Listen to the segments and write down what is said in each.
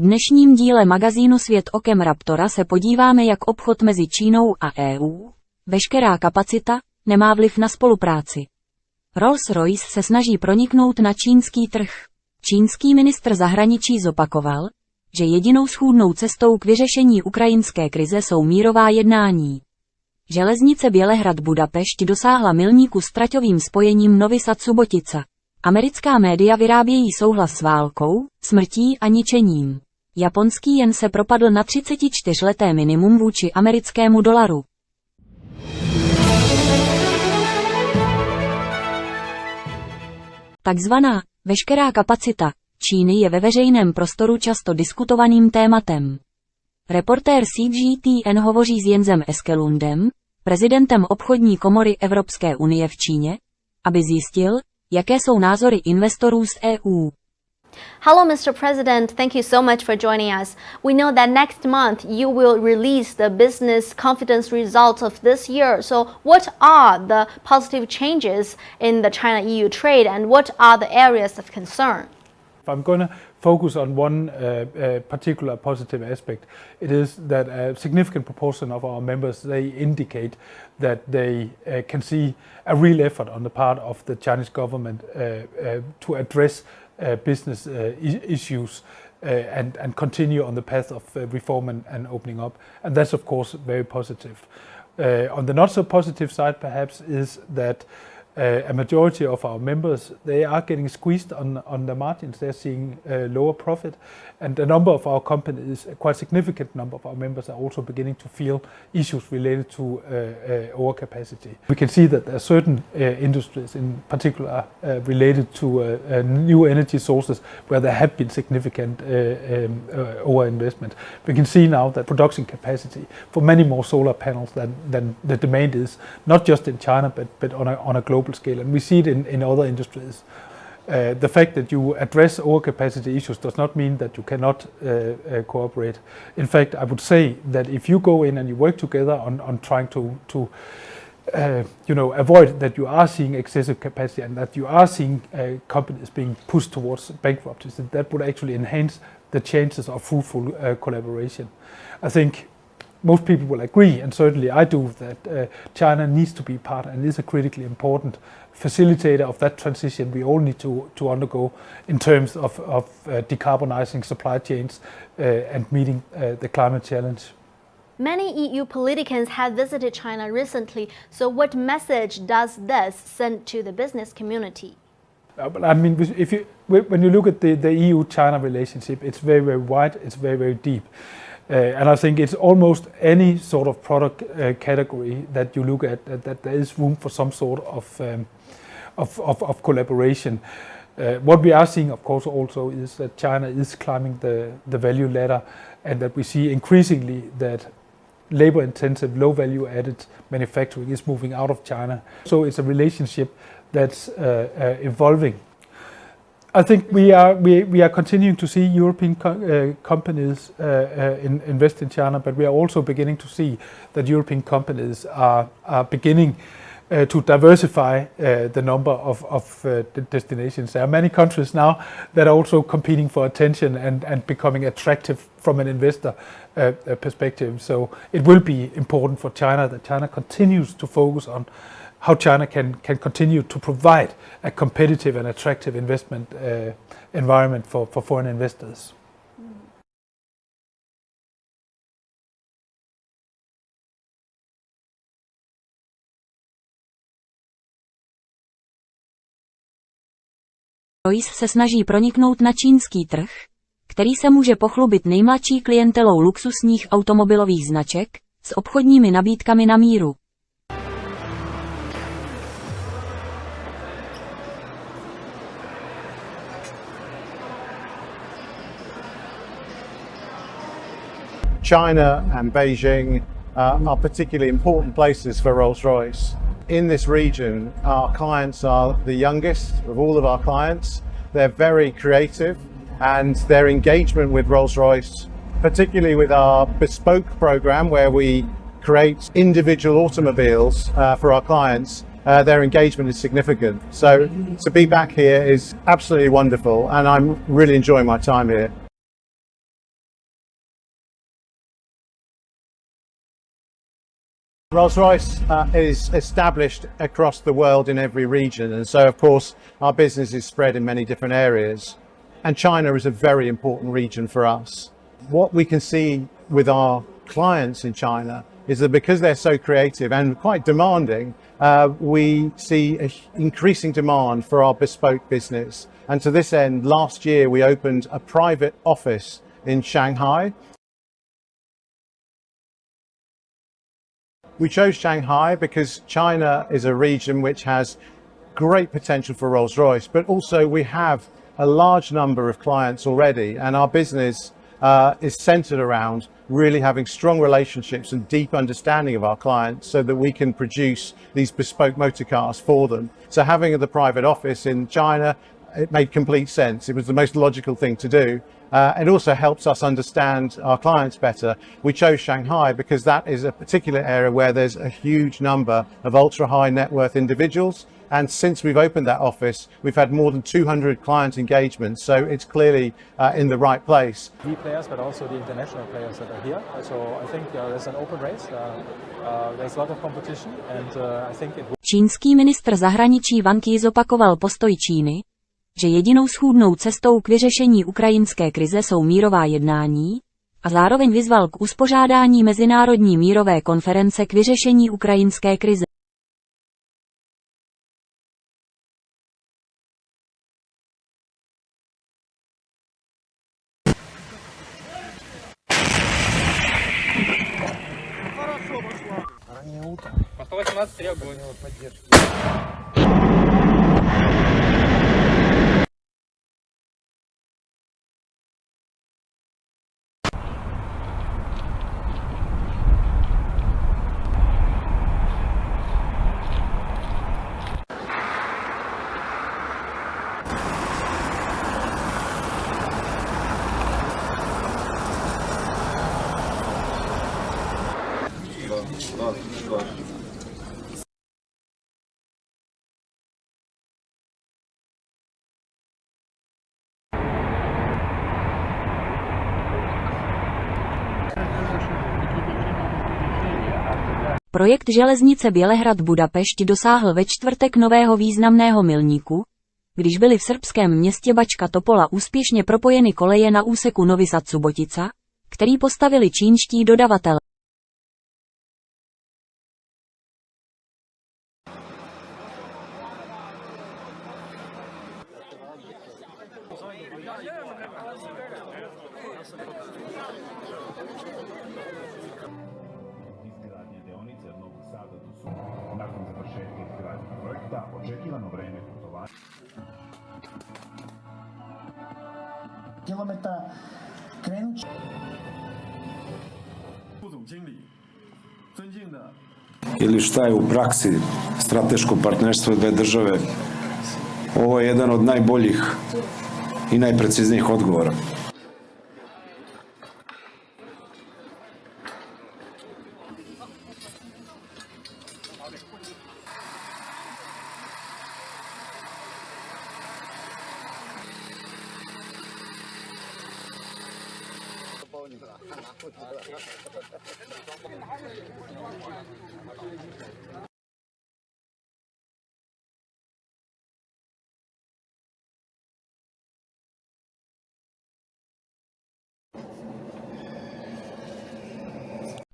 dnešním díle magazínu Svět okem Raptora se podíváme, jak obchod mezi Čínou a EU, veškerá kapacita, nemá vliv na spolupráci. Rolls-Royce se snaží proniknout na čínský trh. Čínský ministr zahraničí zopakoval, že jedinou schůdnou cestou k vyřešení ukrajinské krize jsou mírová jednání. Železnice Bělehrad-Budapešť dosáhla milníku s traťovým spojením Novi Sad-Subotica. Americká média vyrábějí souhlas s válkou, smrtí a ničením. Japonský jen se propadl na 34leté minimum vůči americkému dolaru. Takzvaná veškerá kapacita Číny je ve veřejném prostoru často diskutovaným tématem. Reportér CGTN hovoří s Jensem Eskelundem, prezidentem obchodní komory Evropské unie v Číně, aby zjistil, jaké jsou názory investorů z EU. Hello, Mr. President. Thank you so much for joining us. We know that next month you will release the business confidence results of this year. So what are the positive changes in the China-EU trade and what are the areas of concern? If I'm going to focus on one particular positive aspect, it is that a significant proportion of our members, they indicate that they can see a real effort on the part of the Chinese government to address business issues and continue on the path of reform and opening up. And that's of course very positive. On the not so positive side perhaps is that a majority of our members, they are getting squeezed on the margins. They're seeing lower profit, and a number of our companies, a quite significant number of our members, are also beginning to feel issues related to overcapacity. We can see that there are certain industries, in particular related to new energy sources, where there have been significant overinvestment. We can see now that production capacity for many more solar panels than the demand is, not just in China, but on a global scale, and we see it in other industries. The fact that you address overcapacity issues does not mean that you cannot cooperate. In fact, I would say that if you go in and you work together on trying to avoid that you are seeing excessive capacity and that you are seeing companies being pushed towards bankruptcy, that would actually enhance the chances of fruitful collaboration. I think most people will agree, and certainly I do, that China needs to be part and is a critically important facilitator of that transition we all need to undergo in terms of decarbonizing supply chains and meeting the climate challenge. Many EU politicians have visited China recently, so what message does this send to the business community? But I mean, when you look at the EU-China relationship, it's very, very wide, it's very, very deep. And I think it's almost any sort of product category that you look at that there is room for some sort of collaboration. What we are seeing, of course, also is that China is climbing the value ladder, and that we see increasingly that labor-intensive, low-value-added manufacturing is moving out of China. So it's a relationship that's evolving. I think we are continuing to see European companies invest in China, but we are also beginning to see that European companies are beginning to diversify the number of destinations. There are many countries now that are also competing for attention and becoming attractive from an investor perspective. So it will be important for China that China continues to focus on how China can continue to provide a competitive and attractive investment environment for foreign investors. Royce se snaží proniknout na čínský trh, který se může pochlubit nejmladší klientelou luxusních automobilových značek s obchodními nabídkami na míru. China and Beijing are particularly important places for Rolls-Royce. In this region, our clients are the youngest of all of our clients. They're very creative, and their engagement with Rolls-Royce, particularly with our bespoke program where we create individual automobiles for our clients, their engagement is significant. So to be back here is absolutely wonderful, and I'm really enjoying my time here. Rolls-Royce is established across the world in every region, and so of course our business is spread in many different areas, and China is a very important region for us. What we can see with our clients in China is that because they're so creative and quite demanding, we see an increasing demand for our bespoke business. And to this end, last year we opened a private office in Shanghai. We chose Shanghai because China is a region which has great potential for Rolls-Royce, but also we have a large number of clients already, and our business is centered around really having strong relationships and deep understanding of our clients so that we can produce these bespoke motor cars for them. So having the private office in China, it made complete sense. It was the most logical thing to do. It also helps us understand our clients better. We chose Shanghai because that is a particular area where there's a huge number of ultra high net worth individuals. And since we've opened that office, we've had more than 200 client engagements. So it's clearly in the right place. The players, but also the international players that are here. So I think there's an open race. There's a lot of competition, and I think it. Čínský ministr zahraničí Wang Yi zopakoval postoj Číny, že jedinou schůdnou cestou k vyřešení ukrajinské krize jsou mírová jednání, a zároveň vyzval k uspořádání mezinárodní mírové konference k vyřešení ukrajinské krize. По 118 требования поддержки. Projekt Železnice Bělehrad-Budapešť dosáhl ve čtvrtek nového významného milníku, když byly v srbském městě Bačka Topola úspěšně propojeny koleje na úseku Novi Sad-Subotica, který postavili čínští dodavatelé. Nakon završetka izgradnje projekta, očekivano vreme putovanja. Kilometra krenut će. Ili šta je u praksi strateško partnerstvo dve države, ovo je jedan od najboljih i najpreciznijih odgovora.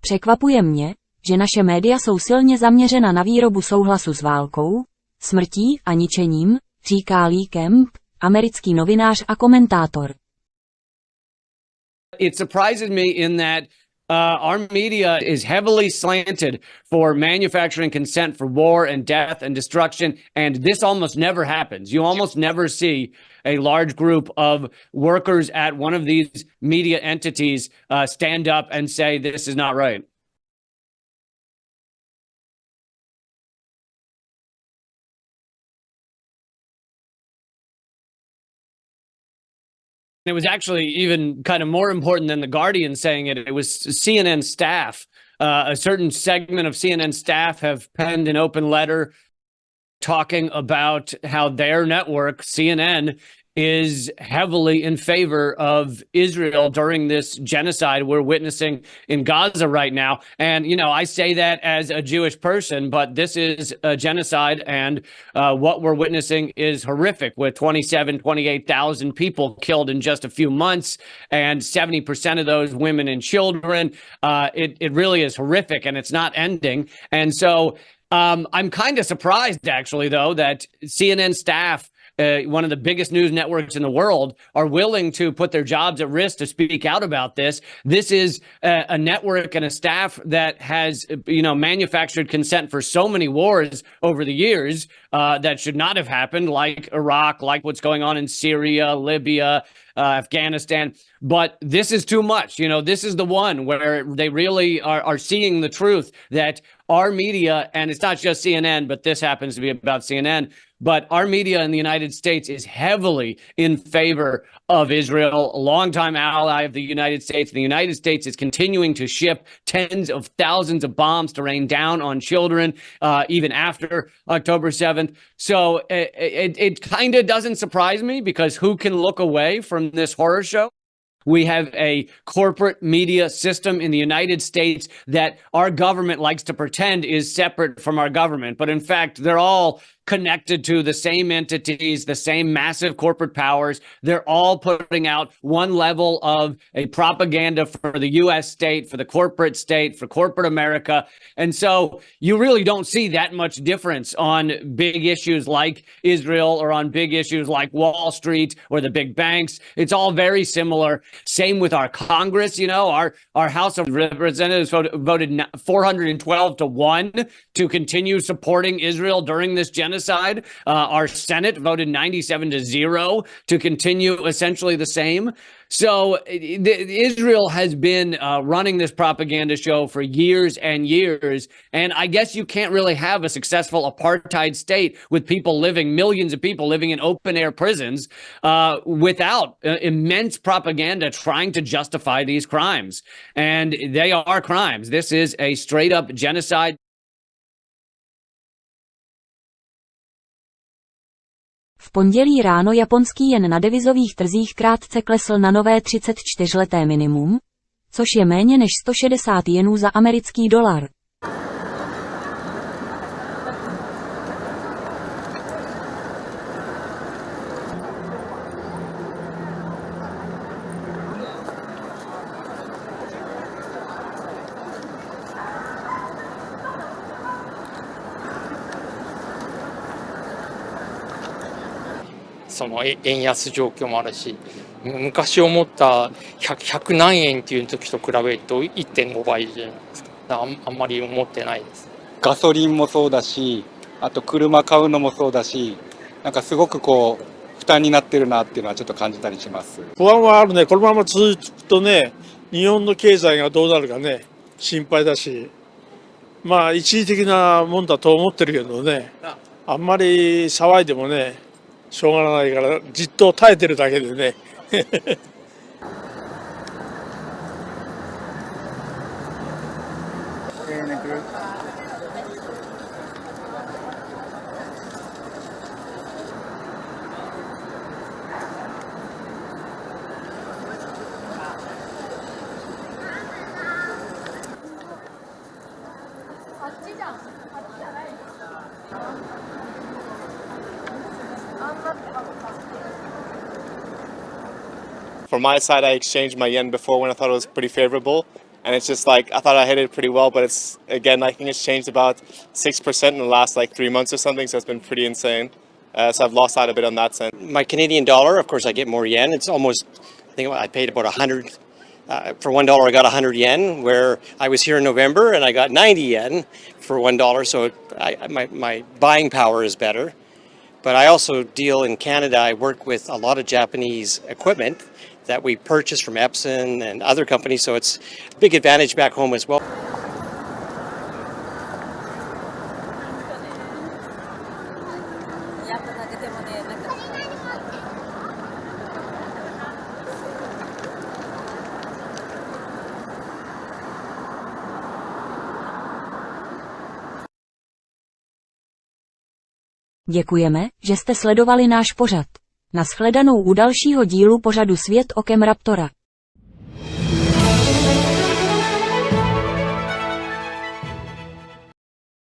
Překvapuje mě, že naše média jsou silně zaměřena na výrobu souhlasu s válkou, smrtí a ničením, říká Lee Kemp, americký novinář a komentátor. It surprises me in that our media is heavily slanted for manufacturing consent for war and death and destruction, and this almost never happens. You almost never see a large group of workers at one of these media entities stand up and say this is not right. It was actually even kind of more important than The Guardian saying it. It was CNN staff. A certain segment of CNN staff have penned an open letter talking about how their network, CNN, is heavily in favor of Israel during this genocide we're witnessing in Gaza right now. And, you know, I say that as a Jewish person, but this is a genocide, and what we're witnessing is horrific, with 28,000 people killed in just a few months, and 70% of those women and children. It really is horrific, and it's not ending. And so I'm kind of surprised, actually, though, that CNN staff, one of the biggest news networks in the world, are willing to put their jobs at risk to speak out about this. This is a network and a staff that has, you know, manufactured consent for so many wars over the years that should not have happened, like Iraq, like what's going on in Syria, Libya, Afghanistan. But this is too much. You know, this is the one where they really are seeing the truth that our media, and it's not just CNN, but this happens to be about CNN, but our media in the United States is heavily in favor of Israel, a longtime ally of the United States. The United States is continuing to ship tens of thousands of bombs to rain down on children, even after October 7th. So it kind of doesn't surprise me, because who can look away from this horror show? We have a corporate media system in the United States that our government likes to pretend is separate from our government. But in fact, they're all connected to the same entities, the same massive corporate powers. They're all putting out one level of a propaganda for the U.S. state, for the corporate state, for corporate America. And so you really don't see that much difference on big issues like Israel, or on big issues like Wall Street or the big banks. It's all very similar. Same with our Congress. You know, our House of Representatives voted 412-1 to continue supporting Israel during this genocide. Our Senate voted 97-0 to continue essentially the same. So Israel has been running this propaganda show for years and years. And I guess you can't really have a successful apartheid state with people living, millions of people living in open air prisons, without immense propaganda trying to justify these crimes. And they are crimes. This is a straight up genocide. V pondělí ráno japonský jen na devizových trzích krátce klesl na nové 34leté minimum, což je méně než 160 jenů za americký dolar.円安状況もあるし、昔思った100何円っていう時と比べると 1.5 倍じゃないですか。あんまり思ってないです。ガソリンもそうだし、あと車買うのもそうだし、なんかすごくこう負担になってるなっていうのはちょっと感じたりします。不安はあるね。このまま続くとね、日本の経済がどうなるかね、心配だし、まあ一時的なもんだと思ってるけどね、あんまり騒いでもね、しょうがないからじっと耐えてるだけでね。From my side, I exchanged my yen before when I thought it was pretty favorable, and it's just like I thought I hit it pretty well, but it's again I think it's changed about 6% in the last like 3 months or something, so it's been pretty insane. So I've lost out a bit on that sense. My Canadian dollar, of course, I get more yen. It's almost, I think I paid about 100. For $1, I got 100 yen, where I was here in November and I got 90 yen for $1. So my buying power is better. But I also deal in Canada. I work with a lot of Japanese equipment that we purchase from Epson and other companies. So it's a big advantage back home as well. Děkujeme, že jste sledovali náš pořad. Nashledanou u dalšího dílu pořadu Svět okem Raptora.